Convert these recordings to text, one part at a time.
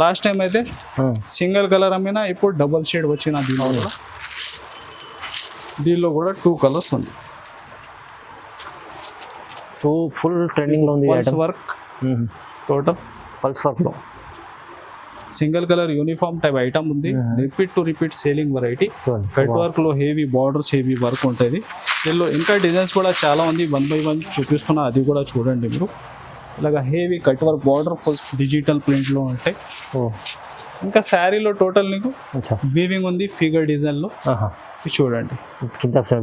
Last time అయితే single colour అమ్మినా, ఇప్పుడు డబుల్ షేడ్ వచ్చిన దీనిలో కూడా 2 కలర్స్ ఉంది. సో ఫుల్ ట్రెండింగ్ లో ఉంది pulse work, total pulse work లో single colour uniform type item ఉంది. Repeat to repeat selling variety. Cut work లో హెవీ బార్డర్స్, హెవీ వర్క్ ఉంటుంది. దీనిలో ఇంకా డిజైన్స్ కూడా చాలా ఉంది. 1 by 1 చూపిస్తున్నా, అది కూడా చూడండి మీరు. ఇలాగా heavy cut work border digital print లో ఉంటాయి. ఇంకా శారీలో టోటల్ నీకు వీవింగ్ ఉంది ఫిగర్ డిజైన్ లో. ఇది చూడండి,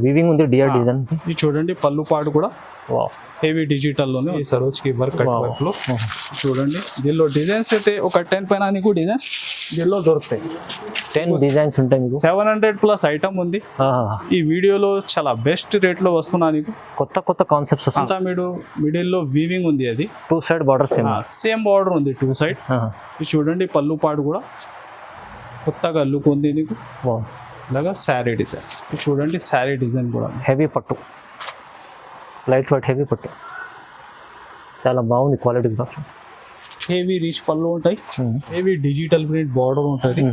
వీవింగ్ ఉంది డియర్ డిజైన్. ఇది చూడండి, పళ్ళు పాటు కూడా హెవీ డిజిటల్ లోనే ఈ సరోజ్కి వర్క్ కట్ వర్క్ లో చూడండి. దీనిలో డిజైన్స్ అయితే ఒక 10 పైన నీకు డిజైన్స్ దీనిలో దొరుకుతాయి. 10 డిజైన్స్ ఉంటాయి మీకు. 700+ ఐటమ్ ఉంది. ఈ వీడియోలో చాలా బెస్ట్ రేట్ లో వస్తున్నా నీకు. కొత్త కాన్సెప్ట్స్ అంతా మిడిల్ లో వీవింగ్ ఉంది. అది 2 side బార్డర్ సేమ్ బార్డర్ ఉంది 2 side. ఇది చూడండి, పళ్ళు పాటు కూడా కొత్తగా లుక్ ఉంది నీకు. ఇలాగా శారీ డిజైన్. ఇది చూడండి, శారీ డిజైన్ కూడా హెవీ పట్టు, లైట్ వెయిట్ హెవీ పట్టు, చాలా బాగుంది క్వాలిటీ కూడా. హెవీ రీచ్ పళ్ళు ఉంటాయి, హెవీ డిజిటల్ ప్రింట్ బార్డర్ ఉంటుంది.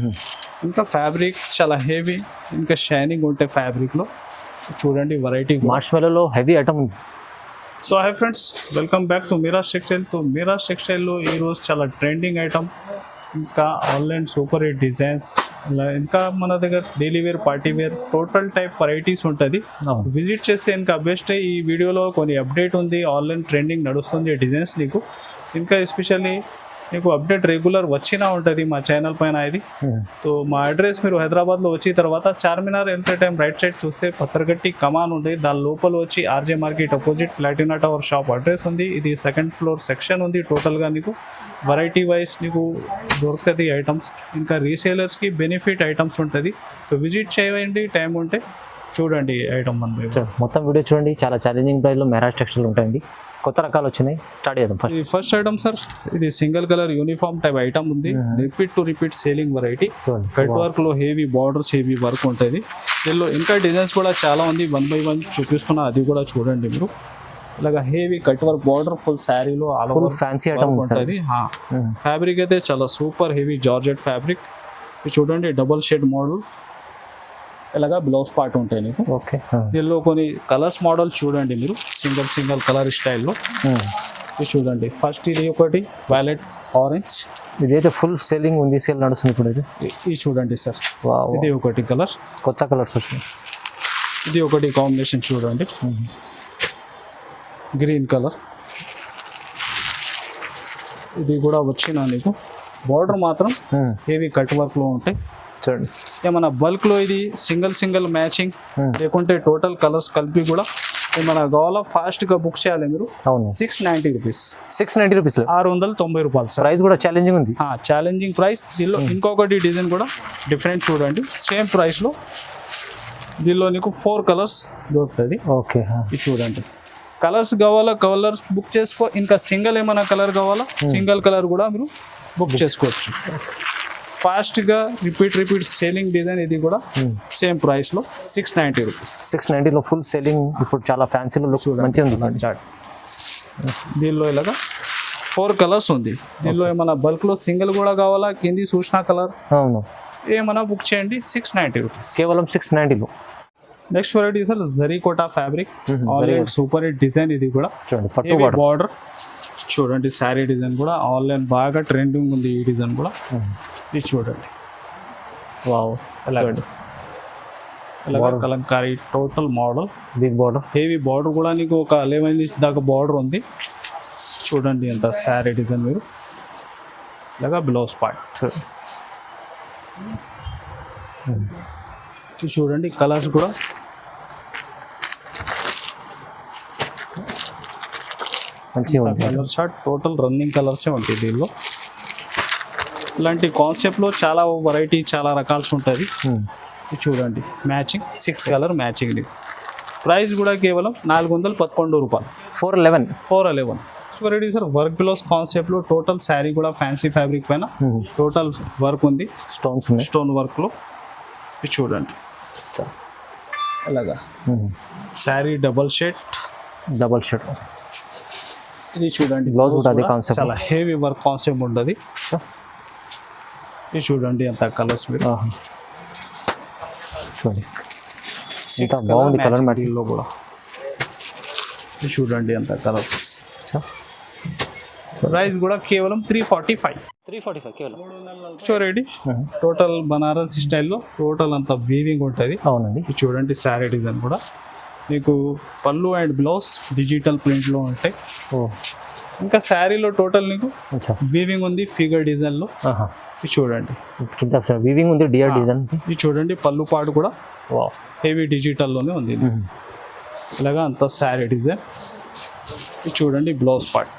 ఇంకా ఫ్యాబ్రిక్ చాలా హెవీ, ఇంకా షైనింగ్ ఉంటాయి ఫ్యాబ్రిక్ లో. చూడండి వెరైటీ. మార్ష్మెల్లోలో హెవీ ఐటమ్ ఉంది. So hi friends, welcome back to Miraj Textile. తో మీరాజ్ టెక్స్టైల్లో ఈరోజు చాలా ట్రెండింగ్ ఐటమ్, ఇంకా ఆన్లైన్ సూపర్ హిట్ డిజైన్స్, ఇంకా మన దగ్గర daily wear, party wear, total type varieties ఉంటుంది. విజిట్ చేస్తే ఇంకా బెస్ట్. ఈ వీడియోలో కొన్ని అప్డేట్ ఉంది, ఆన్లైన్ ట్రెండింగ్ నడుస్తుంది డిజైన్స్ నీకు. ఇంకా ఎస్పెషల్లీ నీకు అప్డేట్ రెగ్యులర్ వచ్చినా ఉంటుంది మా ఛానల్ పైన. ఇది సో మా అడ్రస్ మీరు హైదరాబాద్లో వచ్చిన తర్వాత Charminar entry time right side చూస్తే పత్రగట్టి కమాన్ ఉంది. దాని లోపల వచ్చి RJ market opposite Platina tower shop address ఉంది. ఇది 2nd floor సెక్షన్ ఉంది. టోటల్గా నీకు వెరైటీ వైజ్ నీకు దొరుకుతుంది ఐటమ్స్. ఇంకా రీసేలర్స్కి బెనిఫిట్ ఐటమ్స్ ఉంటుంది. సో విజిట్ చేయండి, టైం ఉంటే చూడండి ఐటమ్ మొత్తం వీడియో చూడండి. చాలా ఛాలెంజింగ్ ప్రైస్లో మీరాజ్ టెక్స్టైల్ ఉంటాయండి. కొత్త రకాలు వచ్చినాయి. స్టార్ట్ చేద్దాం. ఫస్ట్ ఐటమ్ సార్, ఇది single colour uniform type item ఉంది. Repeat to repeat selling variety. Cut work లో హెవీ బార్డర్స్, హెవీ వర్క్ ఉంటుంది. దీనిలో ఇంకా డిజైన్స్ కూడా చాలా ఉంది. 1 by 1 చూపిస్తున్నా, అది కూడా చూడండి మీరు. ఇలాగా heavy cut work border full శారీలో ఫ్యాన్సీ ఐటమ్ ఉంటుంది. ఫ్యాబ్రిక్ అయితే చాలా సూపర్ హెవీ జార్జెట్ ఫ్యాబ్రిక్. చూడండి, డబుల్ షేడ్ మోడల్. ఇలాగా బ్లౌజ్ పార్ట్ ఉంటాయి నీకు. ఓకే, దీనిలో కొన్ని కలర్స్ మోడల్ చూడండి మీరు, సింగిల్ కలర్ స్టైల్లో. ఇది చూడండి, ఫస్ట్ ఇది ఒకటి వైలెట్ ఆరెంజ్. ఇదైతే ఫుల్ సేలింగ్ ఉంది, సేల్ నడుస్తుంది ఇప్పుడు. ఇది చూడండి సార్, ఇది ఒకటి కలర్, కొత్త కలర్స్ వచ్చినాయి. ఇది ఒకటి కాంబినేషన్ చూడండి, గ్రీన్ కలర్. ఇది కూడా వచ్చిన నీకు బార్డర్ మాత్రం హెవీ కట్ వర్క్ లో ఉంటాయి. చూడండి, ఏమన్నా బల్క్ లో ఇది సింగిల్ మ్యాచింగ్ లేకుంటే టోటల్ కలర్స్ కలిపి కూడా ఏమన్నా కావాలా ఫాస్ట్ గా బుక్ చేయాలి మీరు. అవును, 690 రూపీస్. 690 రూపీస్, 690 రూపాయలు సార్. ప్రైస్ కూడా ఛాలెంజింగ్ ఉంది. Challenging price. దీనిలో ఇంకొకటి డిజైన్ కూడా డిఫరెంట్ చూడండి, సేమ్ ప్రైస్ లో. దీనిలో నీకు 4 కలర్స్ దొరుకుతుంది. ఓకే, ఇది చూడండి. కలర్స్ కావాలా, కలర్స్ బుక్ చేసుకో. ఇంకా సింగిల్ ఏమైనా కలర్ కావాలా, సింగిల్ కలర్ కూడా మీరు బుక్ చేసుకోవచ్చు. ఫాస్ట్గా రిపీట్ సేలింగ్ డిజైన్. ఇది కూడా సేమ్ ప్రైస్ లో 690 రూపీస్. 690లో full selling. ఇప్పుడు చాలా ఫ్యాన్సీలో లుక్ మంచిగా ఉంది. దీనిలో ఇలాగా 4 కలర్స్ ఉంది. దీనిలో ఏమైనా బల్క్ లో సింగిల్ కూడా కావాలా, కింది సూచన కలర్ అవును ఏమైనా బుక్ చేయండి. 690 రూపీస్, కేవలం 690లో. నెక్స్ట్ వెరైటీ సార్, జరీకోటా fabric, online super hit design. ఇది కూడా బార్డర్ చూడండి, శారీ డిజైన్ కూడా ఆన్లైన్ బాగా ట్రెండింగ్ ఉంది. ఈ డిజైన్ కూడా ఇది చూడండి, wow, kalamkari total model, big border, heavy border కూడా నీకు ఒక 11 inch దాకా బార్డర్ ఉంది. చూడండి ఎంత శారీ డిజైన్ మీరు. ఇలాగా బ్లౌజ్ పార్ట్ చూడండి. కలర్స్ కూడా మంచిగా ఉంది. కలర్ షార్ట్ టోటల్ రన్నింగ్ కలర్సే ఉంటాయి దీనిలో. ఇలాంటి కాన్సెప్ట్లో చాలా వెరైటీ, చాలా రకాల్సి ఉంటుంది. చూడండి, మ్యాచింగ్ 6 కలర్ మ్యాచింగ్. ప్రైస్ కూడా కేవలం 411 రూపాయలు. 411 వెరైటీ సార్. వర్క్ బ్లౌజ్ కాన్సెప్ట్లో టోటల్ శారీ కూడా ఫ్యాన్సీ ఫ్యాబ్రిక్ పైన టోటల్ వర్క్ ఉంది. స్టోన్ వర్క్లో ఇది చూడండి. అలాగా శారీ డబల్ షేడ్. ఇది చూడండి, బ్లౌజ్ ఉంటుంది. కాన్సెప్ట్ చాలా హెవీ వర్క్ కాన్సెప్ట్ ఉంటుంది. ఇది చూడండి ఎంత కలర్స్ మీరు ఆహా. చూడండి ఎంత బాగుంది కలర్ మ్యాచింగ్. లో కూడా ఇది చూడండి ఎంత కలర్స్. ప్రైస్ కూడా కేవలం 345. 345 కేవలం. రెడీ టోటల్ బనారస్ స్టైల్లో టోటల్ అంతా వీవింగ్ ఉంటుంది. అవునండి. ఇది చూడండి శారీ డిజైన్ కూడా మీకు పళ్ళు అండ్ బ్లౌజ్ డిజిటల్ ప్రింట్లో ఉంటాయి. ఓ ఇంకా శారీలో టోటల్ నీకు అచ్చా. వీవింగ్ ఉంది ఫిగర్ డిజైన్లో. ఆహా. ఇది చూడండి కింద వీవింగ్ ఉంది డియర్ డిజైన్. ఇది చూడండి పళ్ళు పాటు కూడా వా హెవీ డిజిటల్లోనే ఉంది. ఇలాగా అంతా శారీ డిజైన్. ఇది చూడండి బ్లౌజ్ పార్ట్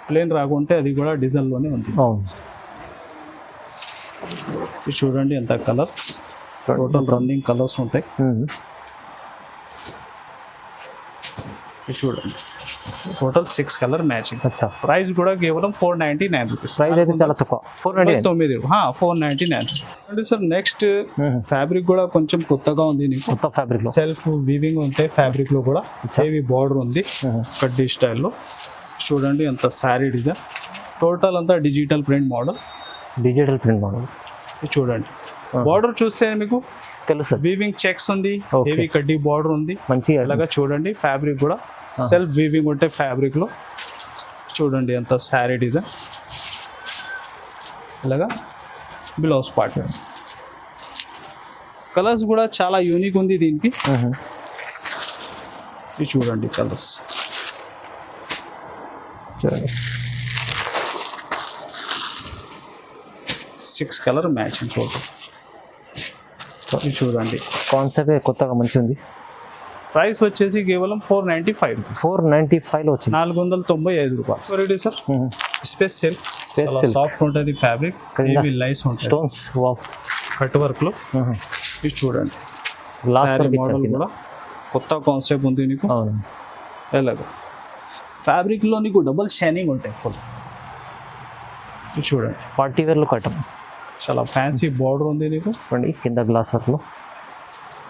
ప్లేన్ రాకుంటే అది కూడా డిజైన్లోనే ఉంది. అవును. ఇది చూడండి ఎంత కలర్స్ టోటల్ రన్నింగ్ కలర్స్ ఉంటాయి. ఇది చూడండి టోటల్ 6 కలర్ మ్యాచింగ్. అచ్చా. ప్రైస్ కూడా కేవలం 499 రూపీస్. ప్రైస్ అయితే చాలా తక్కువ. 499. 499 సార్. నెక్స్ట్ ఫ్యాబ్రిక్ కూడా కొంచెం కొత్తగా ఉంది నీకు. కొత్త ఫ్యాబ్రిక్ లో సెల్ఫ్ వీవింగ్ ఉంటాయి ఫ్యాబ్రిక్ లో కూడా. హెవీ బార్డర్ ఉంది కడ్డీ స్టైల్లో. చూడండి అంత శారీ డిజైన్ టోటల్ అంతా digital print model. Digital print model. ఇది చూడండి బార్డర్ చూస్తే మీకు తెలుసు. వీవింగ్ చెక్స్ ఉంది, Okay. హెవీ కడ్డీ బార్డర్ ఉంది. మంచిగా ఇలాగా చూడండి ఫ్యాబ్రిక్ కూడా సెల్ఫ్ వీవింగ్ ఉంటే ఫ్యాబ్రిక్ లో. చూడండి అంత శారీ డిజైన్. ఇలాగా బ్లౌజ్ పార్ట్. కలర్స్ కూడా చాలా యూనిక్ ఉంది దీనికి. ఇది చూడండి కలర్స్. చూడండి 6 కలర్ మ్యాచింగ్ టోటల్. ఇది చూడండి కాన్సెప్ట్ కొత్తగా మంచిగా ఉంది. ప్రైస్ వచ్చేసి కేవలం 495. 495 లో వచ్చింది. 495 రూపాయలు. Ready sir. Space silk. Space silk. Soft ఉంటుంది ఫ్యాబ్రిక్. కింద హెవీ లైస్ ఉంటుంది స్టోన్స్. వావ్. కట్ వర్క్ లో. ఇది చూడండి గ్లాస్ శారీ వర్క్ మోడల్ ఇచ్చారు. కూడా కొత్త కాన్సెప్ట్ ఉంది నీకు. అవును. ఎలాగ ఫ్యాబ్రిక్ లో నీకు డబుల్ షైనింగ్ ఉంటాయి ఫుల్. ఇది చూడండి పార్టీ వేర్ లో కట్టం. చాలా ఫ్యాన్సీ బార్డర్ ఉంది నీకు. చూడండి కింద గ్లాస్ వర్క్ లో.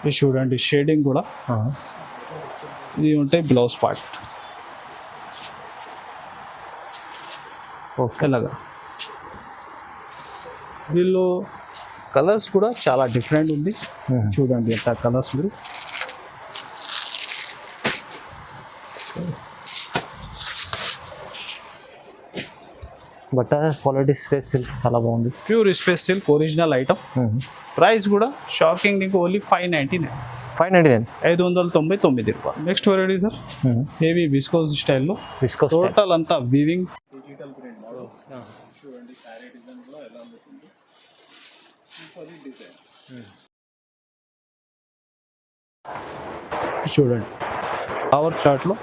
ఇది చూడండి షేడింగ్ కూడా. ఇది ఉంటాయి బ్లౌజ్ పార్ట్. ఓకే. ఎలాగా దీనిలో కలర్స్ కూడా చాలా డిఫరెంట్ ఉంది. చూడండి ఎంత కలర్స్ మీరు. బట్ క్వాలిటీ స్పేస్ సిల్క్ చాలా బాగుంది. Pure space silk original item. Price కూడా షాకింగ్ నీకు ఓన్లీ 599. 599. 599 రూపాయలు. Next variety sir heavy viscose స్టైల్లో. విస్కోస్ టోటల్ అంతా వీవింగ్ డిజిటల్ ప్రింట్ మోడల్. చూడండి సారీ డిజైన్ కూడా ఎలా ఉంటుంది. డిజైన్ చూడండి పవర్ చార్ట్లో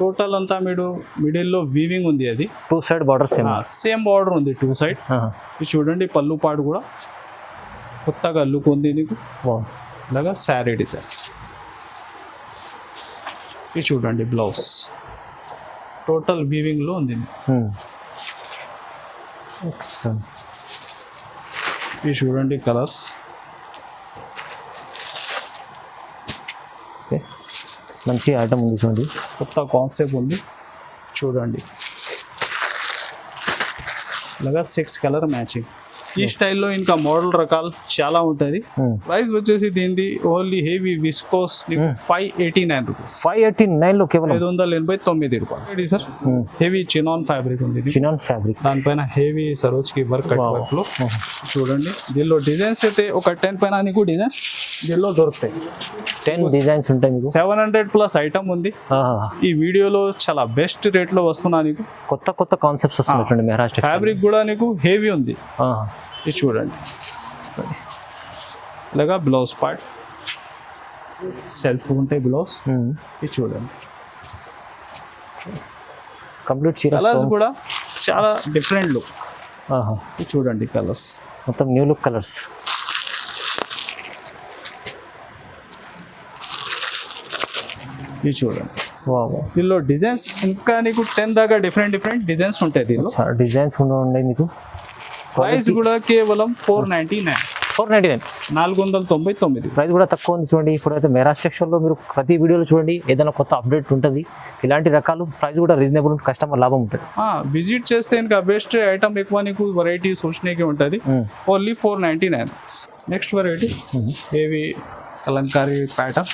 టోటల్ అంతా మీరు మిడిల్లో వీవింగ్ ఉంది. అది 2 సైడ్ బార్డర్ సేమ్ బార్డర్ ఉంది 2 సైడ్. ఇది చూడండి పళ్ళు పాటు కూడా కొత్తగా లుక్ ఉంది నీకు. ఇలాగా శారీ డిజైన్. ఇది చూడండి బ్లౌజ్ టోటల్ వీవింగ్ లో ఉంది. ఇది చూడండి కలర్స్. మంచి ఐటమ్ ఉంది చూడండి. కొత్త కాన్సెప్ట్ ఉంది చూడండి. ఇలాగా 6 కలర్ మ్యాచింగ్. ఈ స్టైల్లో ఇంకా మోడల్ రకాలు చాలా ఉంటుంది. ప్రైస్ వచ్చేసి దీనిది ఓన్లీ హెవీ విస్కోస్ 589 రూపీస్. 589 లో కేవలం 589 రూపాయలు. సార్ హెవీ చినాన్ ఫ్యాబ్రిక్ ఉంది. చినాన్ ఫ్యాబ్రిక్ దానిపైన హెవీ సరోజ్కి వర్క్ కట్ వర్క్ లో. చూడండి దీనిలో డిజైన్స్ అయితే ఒక 10 పైన నీకు డిజైన్స్ దీనిలో దొరుకుతాయి. 10 డిజైన్స్ ఉంటాయి మీకు. 700+ ఐటమ్ ఉంది. ఈ వీడియోలో చాలా బెస్ట్ రేట్ లో వస్తున్నా నీకు. కొత్త కొత్త కాన్సెప్ట్స్ వస్తున్నాయి మెహరాజ్ టెక్స్టైల్. ఫ్యాబ్రిక్ కూడా నీకు హెవీ ఉంది. ఇది చూడండి ఇలాగా బ్లౌజ్ పార్ట్ సెల్ఫ్ ఉంటాయి బ్లౌజ్. ఇది చూడండి కంప్లీట్ చీర. కలర్స్ కూడా చాలా డిఫరెంట్ లుక్. ఇది చూడండి కలర్స్ మొత్తం న్యూ లుక్ కలర్స్. ఇది చూడండి దీనిలో డిజైన్స్ ఇంకా నీకు 10 దాకా డిఫరెంట్ డిజైన్స్ ఉంటాయి దీనిలో. డిజైన్స్ ఉన్నాయి మీకు. ప్రైస్ కూడా కేవలం 499. 499. 499. ప్రైస్ కూడా తక్కువ ఉంది చూడండి. ఇప్పుడైతే మెరాజ్ టెక్స్టైల్లో మీరు ప్రతి వీడియోలో చూడండి ఏదైనా కొత్త అప్డేట్ ఉంటుంది. ఇలాంటి రకాలు ప్రైస్ కూడా రీజనబుల్, కస్టమర్ లాభం ఉంటుంది. విజిట్ చేస్తే ఇంకా బెస్ట్ ఐటమ్ ఎక్కువ నీకు వెరైటీస్ వచ్చినాకి ఉంటుంది. ఓన్లీ 499. నెక్స్ట్ వెరైటీ ఏవి కలంకారీ ప్యాటర్న్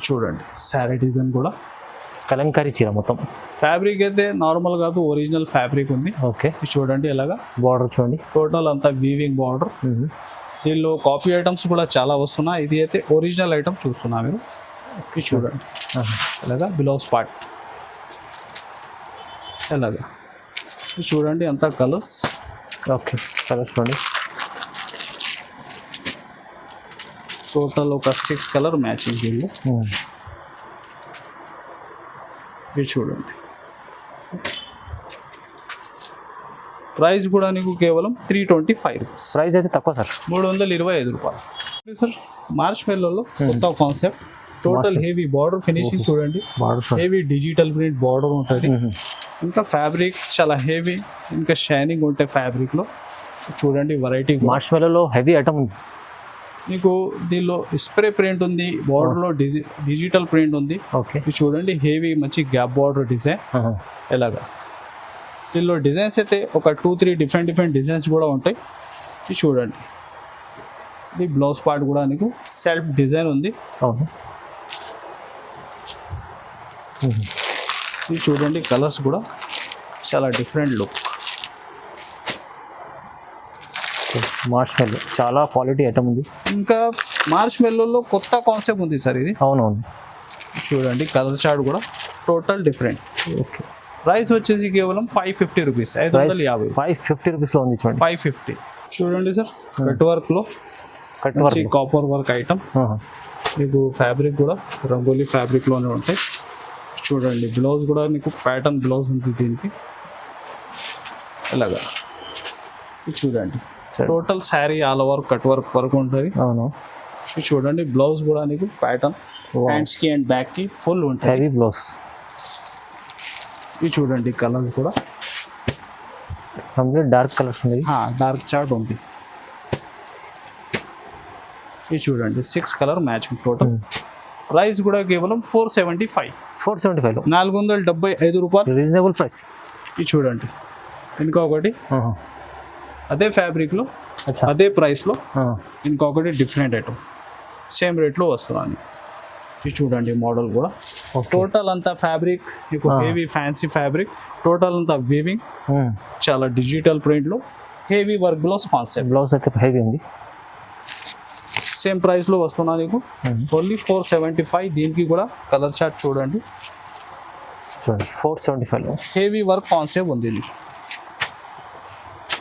చూడండి. శారీ డిజైన్ కూడా కలంకారీ చీర మొత్తం. ఫ్యాబ్రిక్ అయితే నార్మల్ కాదు, ఒరిజినల్ ఫ్యాబ్రిక్ ఉంది. ఓకే, చూడండి ఎలాగా బార్డర్ చూడండి. టోటల్ అంతా వీవింగ్ బార్డర్. దీనిలో కాపీ ఐటమ్స్ కూడా చాలా వస్తున్నాయి. ఇది అయితే ఒరిజినల్ ఐటమ్ చూస్తున్నా మీరు. ఇది చూడండి ఎలాగా బ్లౌజ్ పార్ట్ ఎలాగా. ఇది చూడండి అంతా కలర్స్. ఓకే, కలర్స్ చూడండి. టోటల్ ఒక 6 కలర్ మ్యాచింగ్ దీనిలో. ఇది చూడండి. ప్రైస్ కూడా నీకు కేవలం 325 రూపీస్. ప్రైస్ అయితే తక్కువ సార్, 325 రూపాయలు. సార్ మార్చ్ మెల్లోలో కొత్త concept. Total heavy border finishing చూడండి. హెవీ డిజిటల్ ప్రింట్ బార్డర్ ఉంటుంది. ఇంకా ఫ్యాబ్రిక్ చాలా హెవీ, ఇంకా షైనింగ్ ఉంటాయి ఫ్యాబ్రిక్లో. చూడండి వెరైటీ. మార్చ్ మెల్లోలో హెవీ ఐటమ్ ఉంది. మీకు దీనిలో స్ప్రే ప్రింట్ ఉంది, బార్డర్లో డిజిటల్ ప్రింట్ ఉంది. ఓకే, ఇది చూడండి హెవీ మంచి గ్యాప్ బార్డర్ డిజైన్ ఎలాగా. దీనిలో డిజైన్స్ అయితే ఒక 2-3 డిఫరెంట్ డిజైన్స్ కూడా ఉంటాయి. ఇది చూడండి. ఇది బ్లౌజ్ పార్ట్ కూడా నీకు సెల్ఫ్ డిజైన్ ఉంది. ఇది చూడండి కలర్స్ కూడా చాలా డిఫరెంట్ లుక్. మార్చ్ మెల్లో చాలా క్వాలిటీ ఐటమ్ ఉంది. ఇంకా మార్చ్ మెల్లోలో కొత్త కాన్సెప్ట్ ఉంది సార్ ఇది. అవునవును, చూడండి కలర్ చార్ట్ కూడా టోటల్ డిఫరెంట్. ఓకే, ప్రైస్ వచ్చేసి కేవలం 550 రూపీస్. 550. 550 రూపీస్లో ఉంది చూడండి. 550 చూడండి సార్. కట్ వర్క్లో కాపర్ వర్క్ ఐటమ్. మీకు ఫ్యాబ్రిక్ కూడా రంగోలీ ఫ్యాబ్రిక్లోనే ఉంటాయి. చూడండి బ్లౌజ్ కూడా నీకు ప్యాటర్న్ బ్లౌజ్ ఉంది దీనికి ఎలాగా. ఇది చూడండి total sari all over cut work వరకు ఉంటుంది. అవును, ఇది చూడండి బ్లౌజ్ కూడా నీకు ప్యాటర్న్ హ్యాండ్స్కి అండ్ బ్యాక్కి ఫుల్ ఉంటుంది. Heavy blouse. ఇది చూడండి కలర్స్ కూడా కంప్లీట్ డార్క్ కలర్స్ ఉంది. డార్క్ చార్ట్ ఉంది. ఇది చూడండి 6 కలర్ మ్యాచింగ్ టోటల్. ప్రైస్ కూడా కేవలం 475. 475లో 475 రూపాయలు రీజనబుల్ ప్రైస్. ఇది చూడండి ఇంకొకటి అదే ఫ్యాబ్రిక్లో అదే ప్రైస్లో ఇంకొకటి డిఫరెంట్ ఐటమ్ సేమ్ రేట్లో వస్తున్నాను. ఇది చూడండి మోడల్ కూడా. టోటల్ అంతా ఫ్యాబ్రిక్ మీకు హెవీ ఫ్యాన్సీ ఫ్యాబ్రిక్. టోటల్ అంతా వీవింగ్, చాలా డిజిటల్ ప్రింట్లో heavy work blouse concept. Blouse అయితే హెవీ ఉంది. సేమ్ ప్రైస్లో వస్తున్నా నీకు ఓన్లీ 475. దీనికి కూడా కలర్ చార్ట్ చూడండి. 475లో హెవీ వర్క్ కాన్సెప్ట్ ఉంది ఇది.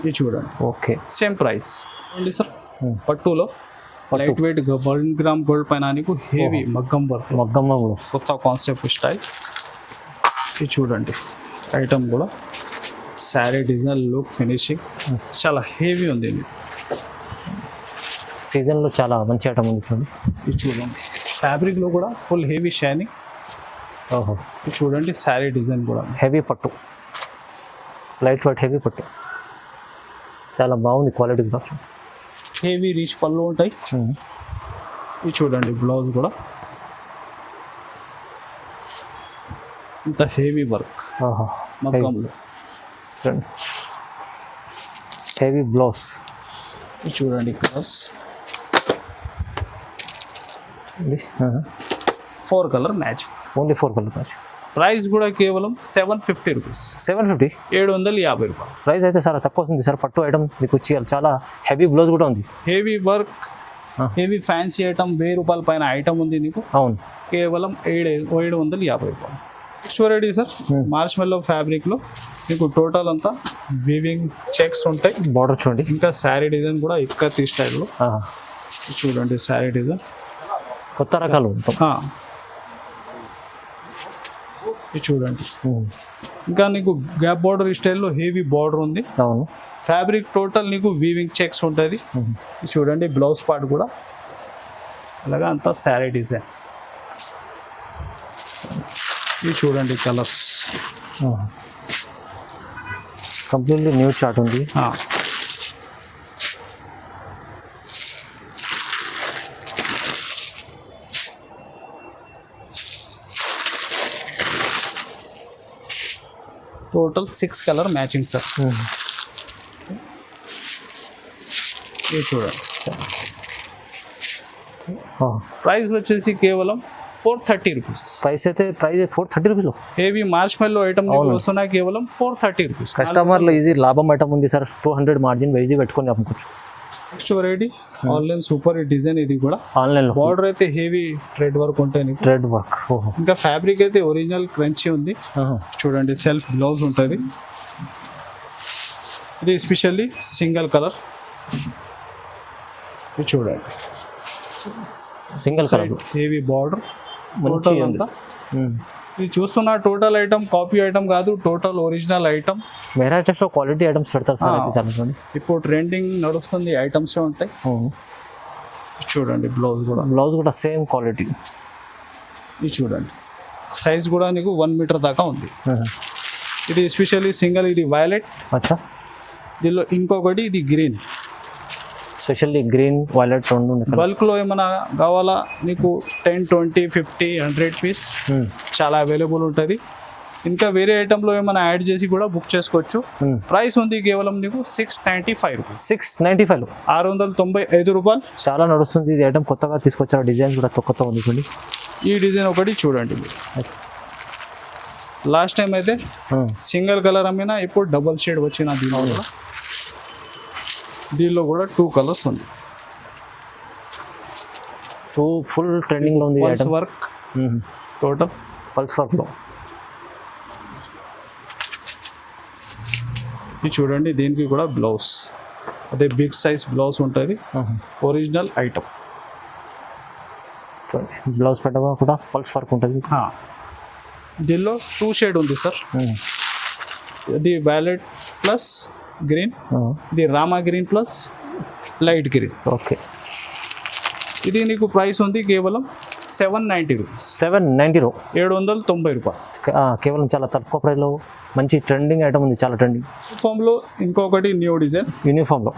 ఇది చూడండి. ఓకే, సేమ్ ప్రైస్ ఉంది సార్. పట్టులో లైట్ వెయిట్ 1 గ్రామ్ గోల్డ్ పైన నీకు హెవీ మగ్గం వర్క్, కొత్త కాన్సెప్ట్ స్టైల్. ఇది చూడండి ఐటమ్ కూడా శారీ డిజైన్ లుక్ ఫినిషింగ్ చాలా హెవీ ఉంది ఇది. సీజన్లో చాలా మంచి ఐటమ్ ఉంది చూడండి. ఇది చూడండి ఫ్యాబ్రిక్లో కూడా ఫుల్ హెవీ షైనింగ్. ఓహో, ఇది చూడండి శారీ డిజైన్ కూడా హెవీ పట్టు, లైట్ వెయిట్ హెవీ పట్టు, చాలా బాగుంది క్వాలిటీ కూడా. హెవీ రీచ్ పళ్ళు ఉంటాయి. ఇది చూడండి బ్లౌజ్ కూడా ఇంత హెవీ వర్క్ మగ్గంలో చూడండి. Heavy blouse. ఇది చూడండి colours 4 colour match. Only 4 colour match. Price కూడా కేవలం 750 రూపీస్. 750, 750 రూపాయలు. ప్రైస్ అయితే చాలా తక్కువ వస్తుంది సార్. పట్టు ఐటమ్ మీకు చాలా హెవీ బ్లౌజ్ కూడా ఉంది. Heavy work, heavy fancy item 1000 రూపాయల పైన ఐటమ్ ఉంది నీకు. అవును, కేవలం 750 రూపాయలు. Ready sir. మార్చ్ మెల్లో ఫ్యాబ్రిక్లో మీకు టోటల్ అంతా వీవింగ్ చెక్స్ ఉంటాయి. బార్డర్ చూడండి. ఇంకా శారీ డిజైన్ కూడా ఇక్కత్ స్టైల్లో చూడండి. శారీ డిజైన్ కొత్త రకాలు. ఇది చూడండి. ఇంకా నీకు గ్యాప్ బార్డర్ స్టైల్లో హెవీ బార్డర్ ఉంది. అవును, ఫ్యాబ్రిక్ టోటల్ నీకు వీవింగ్ చెక్స్ ఉంటుంది. ఇది చూడండి బ్లౌజ్ పార్ట్ కూడా అలాగా అంతా శారీ డిజైన్. ఇది చూడండి కలర్స్ కంప్లీట్లీ న్యూ చార్ట్ ఉంది. Total 6 colour matching sir. ఇది చూడండి. ప్రైస్ వచ్చేసి కేవలం 430 రూపీస్. ప్రైస్ అయితే ప్రైస్ 430 రూపీస్. హెవీ మార్చ్ మెల్లో ఐటమ్ వస్తున్నాయి కేవలం 430 రూపీస్. కస్టమర్లు ఈజీ లాభం ఐటమ్ ఉంది సార్. 200 మార్జిన్ ఈజీ పెట్టుకొని అమ్ముకోవచ్చు. Next variety online super design. ఇది కూడా ఆన్లైన్లో బార్డర్ అయితే హెవీ థ్రెడ్ వర్క్ ఉంటాయి. Thread work. ఇంకా ఫ్యాబ్రిక్ అయితే ఒరిజినల్ క్రంచీ ఉంది. చూడండి సెల్ఫ్ బ్లౌజ్ ఉంటుంది. ఇది ఎస్పెషల్లీ సింగిల్ కలర్. ఇది చూడండి సింగిల్ కలర్ హెవీ బార్డర్ అంతా. ఇది చూస్తున్న టోటల్ ఐటమ్ కాపీ ఐటమ్ కాదు, టోటల్ ఒరిజినల్ ఐటమ్. మెరా టెక్స్లో క్వాలిటీ ఐటమ్స్ పెడతారు సార్. ఇప్పుడు ట్రెండింగ్ నడుస్తుంది ఐటమ్స్ ఉంటాయి. చూడండి బ్లౌజ్ కూడా సేమ్ క్వాలిటీ. ఇది చూడండి సైజ్ కూడా నీకు 1 మీటర్ దాకా ఉంది. ఇది ఎస్పెషల్లీ సింగిల్. ఇది వైలెట్. అచ్చా. దీనిలో ఇంకొకటి ఇది గ్రీన్. స్పెషల్లీ గ్రీన్ వైలెట్ రెండు. బల్క్లో ఏమైనా కావాలా నీకు 10, 20, 50, 100 పీస్ చాలా అవైలబుల్ ఉంటుంది. ఇంకా వేరే ఐటెంలో ఏమైనా యాడ్ చేసి కూడా బుక్ చేసుకోవచ్చు. ప్రైస్ ఉంది కేవలం నీకు 695 రూపీస్. 695 695 రూపాయలు. చాలా నడుస్తుంది ఇది ఐటమ్. కొత్తగా తీసుకొచ్చారు. డిజైన్ కూడా కొత్త ఉంది చూడండి. ఈ డిజైన్ ఒకటి చూడండి. లాస్ట్ టైం అయితే సింగిల్ కలర్ అమ్మినా, ఇప్పుడు డబుల్ షేడ్ వచ్చిన దీనిలో కూడా 2 కలర్స్ ఉంది. సో ఫుల్ ట్రెండింగ్లో ఉంది ఐటమ్. వర్క్ టోటల్ పల్స్ వర్క్లో. ఇది చూడండి. దీనికి కూడా బ్లౌజ్ అదే బిగ్ సైజ్ బ్లౌజ్ ఉంటుంది. Original item. బ్లౌజ్ పెట్టగా కూడా పల్స్ వర్క్ ఉంటుంది. దీనిలో 2 షేడ్ ఉంది సార్. ఇది వైలెట్ ప్లస్ గ్రీన్. ఇది Rama green plus light green. Okay. ఇది నీకు ప్రైస్ ఉంది కేవలం 790 రూపీస్. 790 790 రూపాయలు కేవలం. చాలా తక్కువ ప్రైస్లో మంచి ట్రెండింగ్ ఐటమ్ ఉంది. చాలా ట్రెండింగ్. యూనిఫామ్లో ఇంకొకటి న్యూ డిజైన్. యూనిఫామ్లో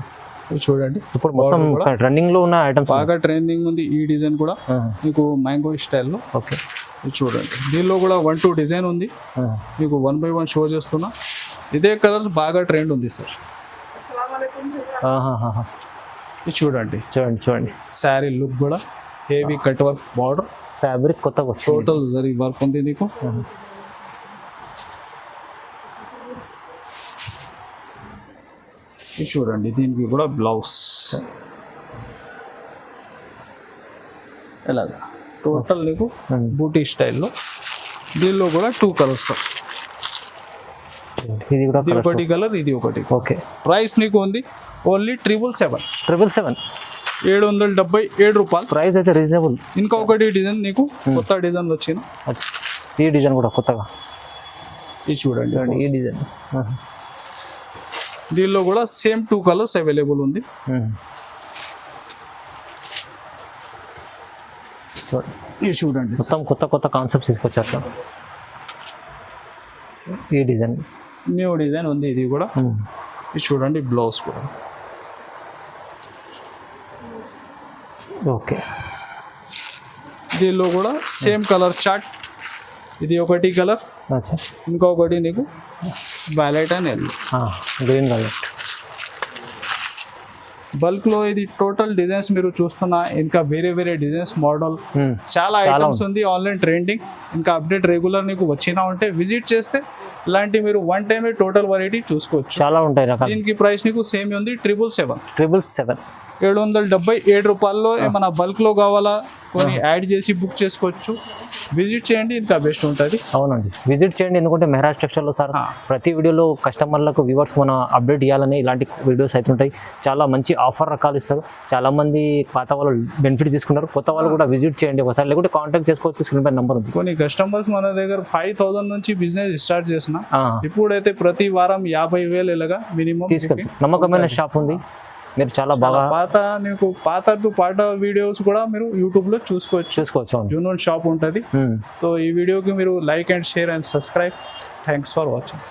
చూడండి. ఇప్పుడు మొత్తం ట్రెండింగ్లో ఉన్న ఐటమ్స్ బాగా ట్రెండింగ్ ఉంది. ఈ డిజైన్ కూడా మీకు మ్యాంగో స్టైల్లో. ఓకే. చూడండి దీనిలో కూడా 1, 2 డిజైన్ ఉంది. మీకు 1 by 1 షో చేస్తున్నా. ఇదే కలర్ బాగా ట్రెండ్ ఉంది సార్. ఇది చూడండి. శారీ లుక్ కూడా heavy cut work border. Fabric కొత్తగా టోటల్ జరీ వర్క్ ఉంది నీకు. ఇది చూడండి. దీనికి కూడా బ్లౌజ్ ఎలాగా టోటల్ నీకు బూటీ స్టైల్లో. దీనిలో కూడా 2 కలర్స్ సార్. ఇది కూడా ఒకటి కలర్, ఇది ఒకటి. ఓకే. ప్రైస్ నీకు ఉంది ఓన్లీ 777. 777 రూపాయలు. ప్రైస్ అయితే రీజనబుల్. ఇంకొకటి డిజైన్ నీకు కొత్త డిజైన్ వచ్చింది. ఈ డిజైన్ కూడా కొత్తగా. ఇది చూడండి. ఈ డిజైన్. దీనిలో కూడా సేమ్ 2 కలర్స్ అవైలబుల్ ఉంది. ఇది చూడండి. మొత్తం కొత్త కాన్సెప్ట్స్ తీసుకొచ్చారు సార్. ఈ డిజైన్ న్యూ డిజైన్ ఉంది. ఇది కూడా. ఇది చూడండి బ్లౌజ్ కూడా. ఓకే. దీనిలో కూడా సేమ్ కలర్ చార్ట్. ఇది ఒకటి కలర్. ఇంకొకటి నీకు violet and yellow. Green violet. బల్క్లో ఇది టోటల్ డిజైన్స్ మీరు చూస్తున్నా. ఇంకా వేరే డిజైన్స్ మోడల్ చాలా ఐటమ్స్ ఉంది. ఆన్లైన్ ట్రెండింగ్ ఇంకా అప్డేట్ రెగ్యులర్ నీకు వచ్చినా ఉంటే విజిట్ చేస్తే ఇలాంటి మీరు 1 టైమే టోటల్ వెరైటీ చూసుకోవచ్చు. చాలా ఉంటాయి రకాలు. దీనికి ప్రైస్ నీకు సేమ్ ఉంది 777. 777 రూపాయల్లో. ఏమైనా బల్క్లో కావాలా కొన్ని యాడ్ చేసి బుక్ చేసుకోవచ్చు. విజిట్ చేయండి, ఇంకా బెస్ట్ ఉంటుంది. అవునండి, విజిట్ చేయండి. ఎందుకంటే మెహరాజ్ టెక్స్టైల్లో సార్ ప్రతి వీడియోలో కస్టమర్లకు వ్యూవర్స్ మన అప్డేట్ ఇవ్వాలని ఇలాంటి వీడియోస్ అవుతుంటాయి. చాలా మంచి ఆఫర్ రకాలు ఇస్తారు. చాలామంది పాత వాళ్ళు బెనిఫిట్ తీసుకున్నారు. కొత్త వాళ్ళు కూడా విజిట్ చేయండి ఒకసారి, లేకుంటే కాంటాక్ట్ చేసుకోవచ్చు. స్క్రీన్ పై నెంబర్ ఉంది. కొన్ని కస్టమర్స్ మన దగ్గర 5,000 నుంచి బిజినెస్ స్టార్ట్ చేసిన ఇప్పుడైతే ప్రతి వారం 50,000 ఇలాగా మినిమం తీసుకెళ్తారు. నమ్మకమైన షాప్ ఉంది. మీరు చాలా బాగా పాత వీడియోస్ కూడా మీరు యూట్యూబ్ లో చూసుకోవచ్చు. జూనూన్ షాప్ ఉంటుంది. సో ఈ వీడియోకి మీరు like and share and subscribe. Thanks for watching.